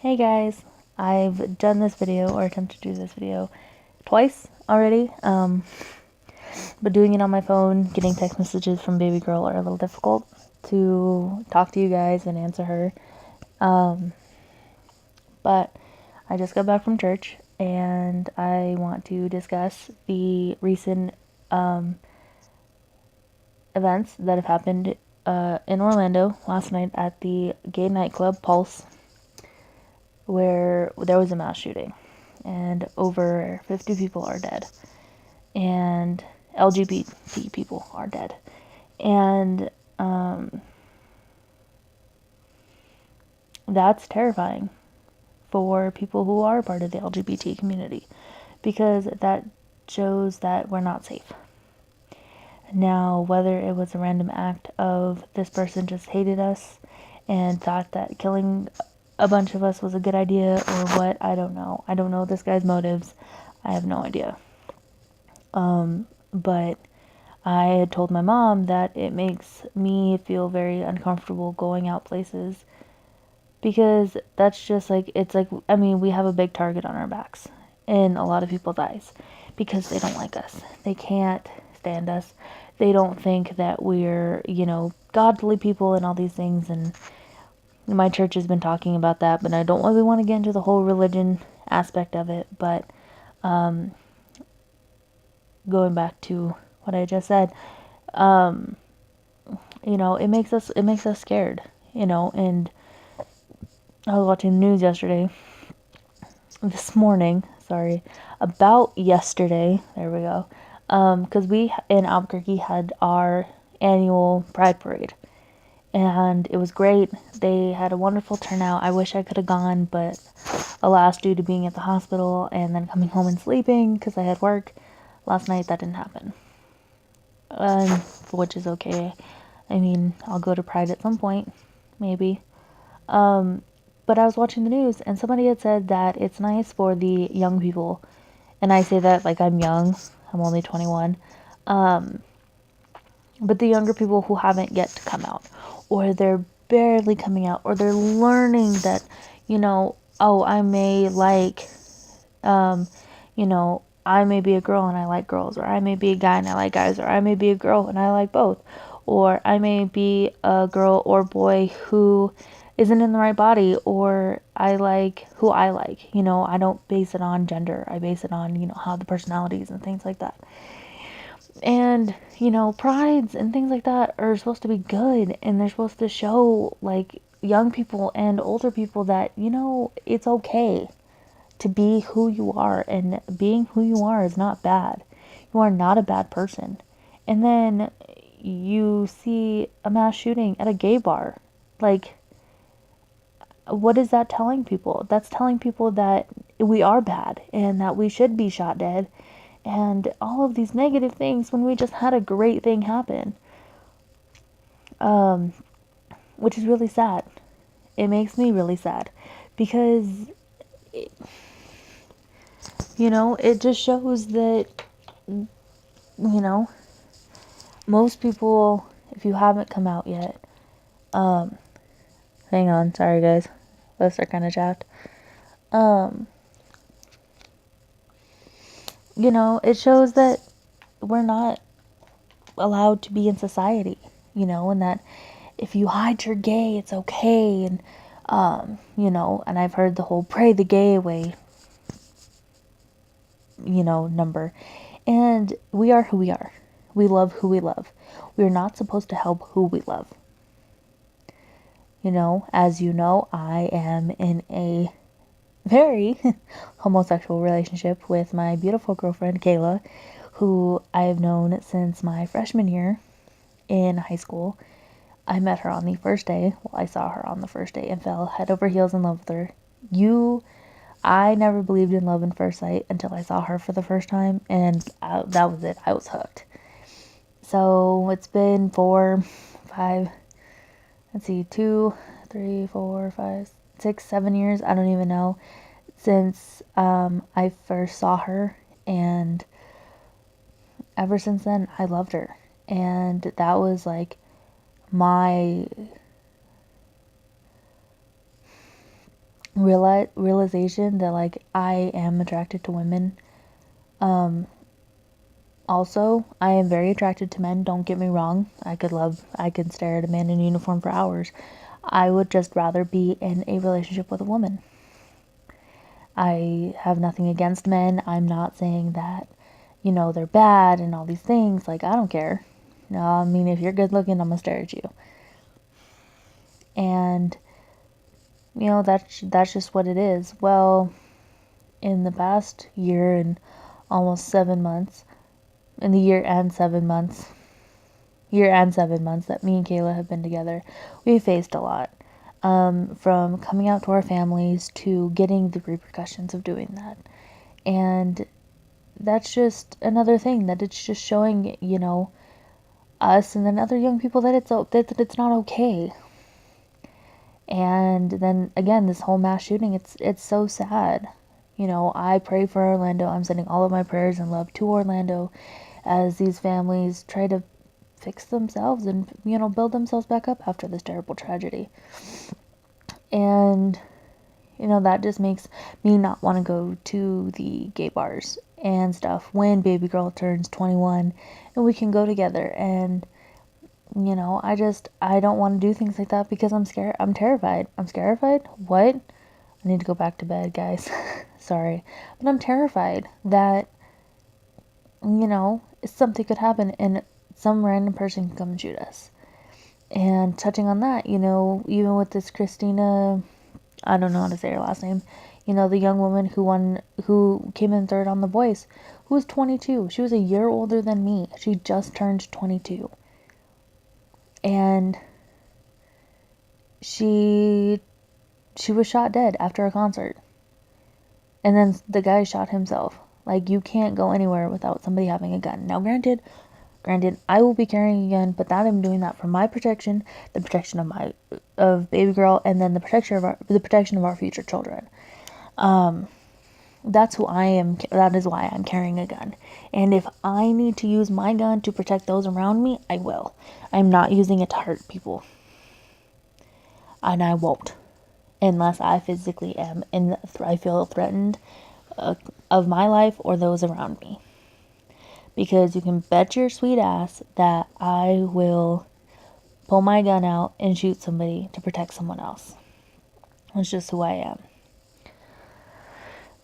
Hey guys, I've done this video or attempted to do this video twice already, but doing it on my phone, getting text messages from baby girl are a little difficult to talk to you guys and answer her. But I just got back from church and I want to discuss the recent events that have happened in Orlando last night at the gay nightclub Pulse, where there was a mass shooting and over 50 people are dead and LGBT people are dead. And that's terrifying for people who are part of the LGBT community because that shows that we're not safe. Now, whether it was a random act of this person just hated us and thought that killing a bunch of us was a good idea or what, I don't know. I don't know this guy's motives. I have no idea. But I had told my mom that it makes me feel very uncomfortable going out places because that's just like, it's like, I mean, we have a big target on our backs in a lot of people's eyes because they don't like us. They can't stand us. They don't think that we're, godly people and all these things. And my church has been talking about that, but I don't really want to get into the whole religion aspect of it. But going back to what I just said, it makes us scared, and I was watching the news this morning, about yesterday, there we go, because we in Albuquerque had our annual Pride Parade, and it was great. They had a wonderful turnout. I wish I could have gone, but alas, due to being at the hospital and then coming home and sleeping because I had work last night, that didn't happen. Which is okay. I mean, I'll go to Pride at some point, maybe. But I was watching the news and somebody had said that it's nice for the young people, and I say that like I'm young. I'm only 21. But the younger people who haven't yet to come out, or they're barely coming out, or they're learning that, oh, I may like, I may be a girl and I like girls, or I may be a guy and I like guys, or I may be a girl and I like both, or I may be a girl or boy who isn't in the right body, or I like who I like. I don't base it on gender. I base it on, how the personalities and things like that. And, prides and things like that are supposed to be good, and they're supposed to show, like, young people and older people that, it's okay to be who you are, and being who you are is not bad. You are not a bad person. And then you see a mass shooting at a gay bar. Like, what is that telling people? That's telling people that we are bad and that we should be shot dead and all of these negative things when we just had a great thing happen. Which is really sad. It makes me really sad because, it just shows that, most people, if you haven't come out yet, hang on, sorry guys, those are kind of chapped. It shows that we're not allowed to be in society, and that if you hide you're gay, it's okay, and and I've heard the whole pray the gay away, number. And we are who we are. We love who we love. We're not supposed to help who we love. As you know, I am in a very homosexual relationship with my beautiful girlfriend, Kayla, who I've known since my freshman year in high school. I met her on the first day. Well, I saw her on the first day and fell head over heels in love with her. I never believed in love at first sight until I saw her for the first time, and that was it. I was hooked. So it's been 4, 5, 2, 3, 4, 5, 6, 7 years. I don't even know since I first saw her, and ever since then I loved her, and that was like my realization that like I am attracted to women. Also, I am very attracted to men, don't get me wrong. I could stare at a man in uniform for hours. I would just rather be in a relationship with a woman. I have nothing against men. I'm not saying that, they're bad and all these things. Like, I don't care. No, I mean, if you're good looking, I'm gonna stare at you. And, that's just what it is. Well, in the past year and almost 7 months, in the year and 7 months that me and Kayla have been together, we faced a lot. From coming out to our families to getting the repercussions of doing that. And that's just another thing that it's just showing, us and then other young people that it's not okay. And then again, this whole mass shooting, it's so sad. I pray for Orlando. I'm sending all of my prayers and love to Orlando as these families try to fix themselves and build themselves back up after this terrible tragedy. And that just makes me not want to go to the gay bars and stuff when baby girl turns 21 and we can go together. And I don't want to do things like that because I'm scared. I'm terrified. I'm terrified. What? I need to go back to bed, guys. Sorry. But I'm terrified that something could happen and some random person can come and shoot us. And touching on that, even with this Christina, I don't know how to say her last name, the young woman who came in third on The Voice, who was 22. She was a year older than me. She just turned 22. And she was shot dead after a concert. And then the guy shot himself. Like, you can't go anywhere without somebody having a gun. Now, granted, I will be carrying a gun, but that I'm doing that for my protection, the protection of baby girl, and then the protection of our future children. That's who I am. That is why I'm carrying a gun. And if I need to use my gun to protect those around me, I will. I'm not using it to hurt people. And I won't. Unless I physically am and I feel threatened of my life or those around me. Because you can bet your sweet ass that I will pull my gun out and shoot somebody to protect someone else. That's just who I am.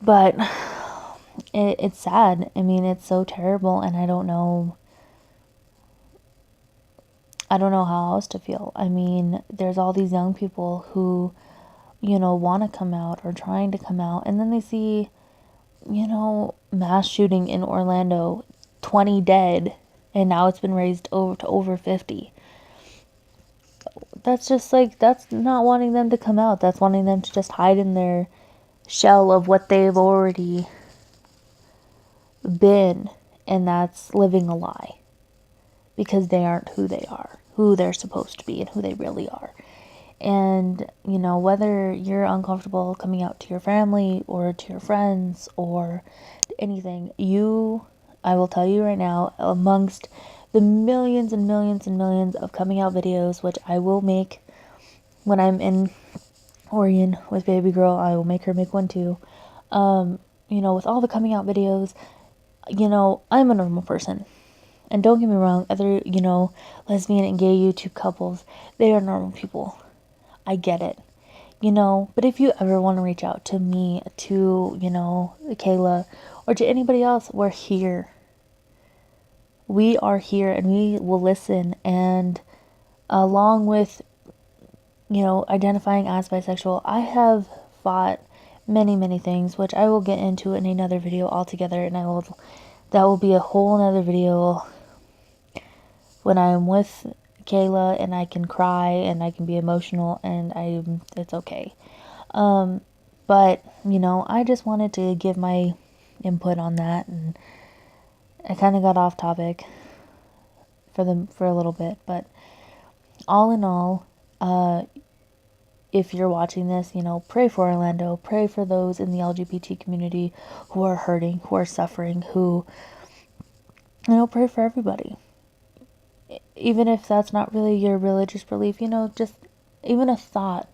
But it's sad. I mean, it's so terrible, and I don't know how else to feel. I mean, there's all these young people who, want to come out or trying to come out, and then they see, mass shooting in Orlando, 20 dead, and now it's been raised to over 50. That's just like, that's not wanting them to come out. That's wanting them to just hide in their shell of what they've already been, and that's living a lie. Because they aren't who they are, who they're supposed to be, and who they really are. And, whether you're uncomfortable coming out to your family or to your friends or anything, I will tell you right now, amongst the millions and millions and millions of coming out videos, which I will make when I'm in Oregon with baby girl, I will make her make one too. With all the coming out videos, I'm a normal person. And don't get me wrong, other, lesbian and gay YouTube couples, they are normal people. I get it. But if you ever want to reach out to me, to, Kayla, or to anybody else, we're here. We are here and we will listen. And along with, identifying as bisexual, I have fought many, many things, which I will get into in another video altogether. And that will be a whole nother video when I'm with Kayla and I can cry and I can be emotional and it's okay. But, I just wanted to give my input on that, and I kind of got off topic for a little bit, but all in all, if you're watching this, pray for Orlando, pray for those in the LGBT community who are hurting, who are suffering, who, pray for everybody. Even if that's not really your religious belief, just even a thought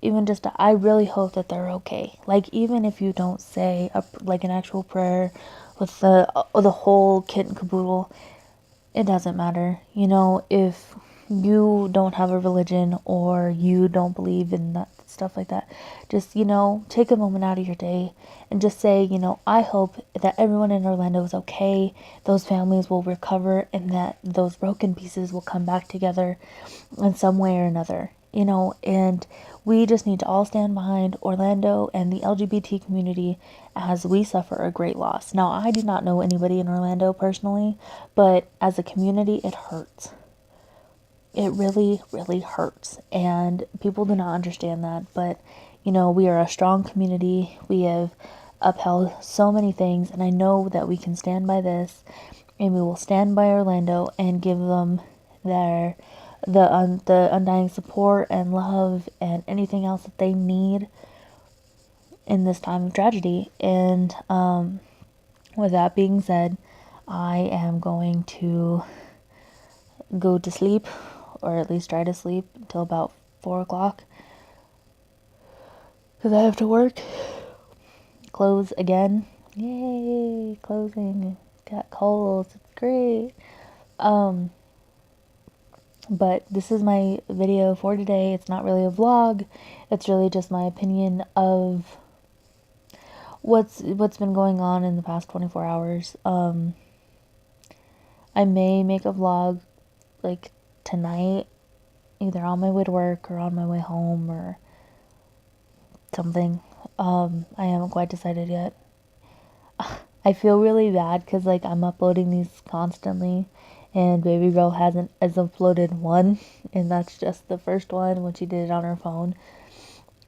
even just I really hope that they're okay. Like, even if you don't say like an actual prayer with the whole kit and caboodle, it doesn't matter. You know, if you don't have a religion or you don't believe in that stuff like that, just, you know, take a moment out of your day and just say, you know, I hope that everyone in Orlando is okay, those families will recover, and that those broken pieces will come back together in some way or another, you know. And we just need to all stand behind Orlando and the LGBT community as we suffer a great loss. Now, I do not know anybody in Orlando personally, but as a community, it hurts. It really, really hurts. And people do not understand that. But, you know, we are a strong community. We have upheld so many things. And I know that we can stand by this. And we will stand by Orlando and give them their the undying support and love and anything else that they need in this time of tragedy. And with that being said, I am going to go to sleep, or at least try to sleep until about 4 o'clock, because I have to work. Close again. Yay, closing. Got calls. It's great. But this is my video for today. It's not really a vlog. It's really just my opinion of what's been going on in the past 24 hours. I may make a vlog like tonight, either on my way to work or on my way home or something. I haven't quite decided yet. I feel really bad because like I'm uploading these constantly, and Baby Girl has uploaded one, and that's just the first one when she did it on her phone.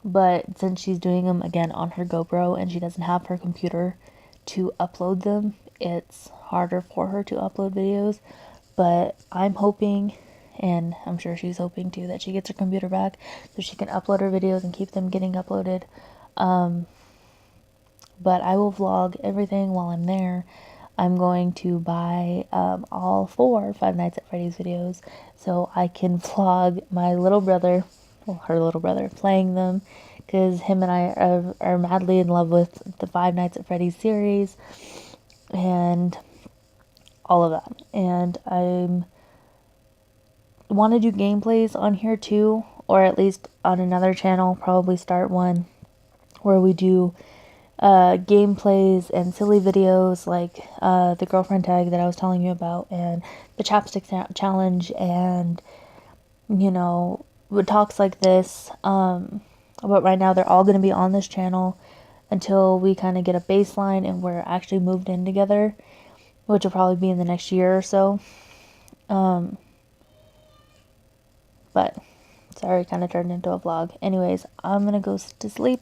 But since she's doing them again on her GoPro and she doesn't have her computer to upload them, it's harder for her to upload videos. But I'm hoping, and I'm sure she's hoping too, that she gets her computer back so she can upload her videos and keep them getting uploaded. But I will vlog everything while I'm there. I'm going to buy all 4 Five Nights at Freddy's videos so I can vlog my little brother, well, her little brother, playing them, because him and I are madly in love with the Five Nights at Freddy's series and all of that. And I want to do gameplays on here too, or at least on another channel, probably start one where we do gameplays and silly videos like the girlfriend tag that I was telling you about, and the chapstick challenge, and, you know, talks like this. But right now they're all going to be on this channel until we kind of get a baseline and we're actually moved in together, which will probably be in the next year or so. But sorry, it kind of turned into a vlog. Anyways, I'm going to go to sleep.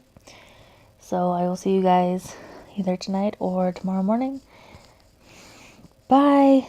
So I will see you guys either tonight or tomorrow morning. Bye.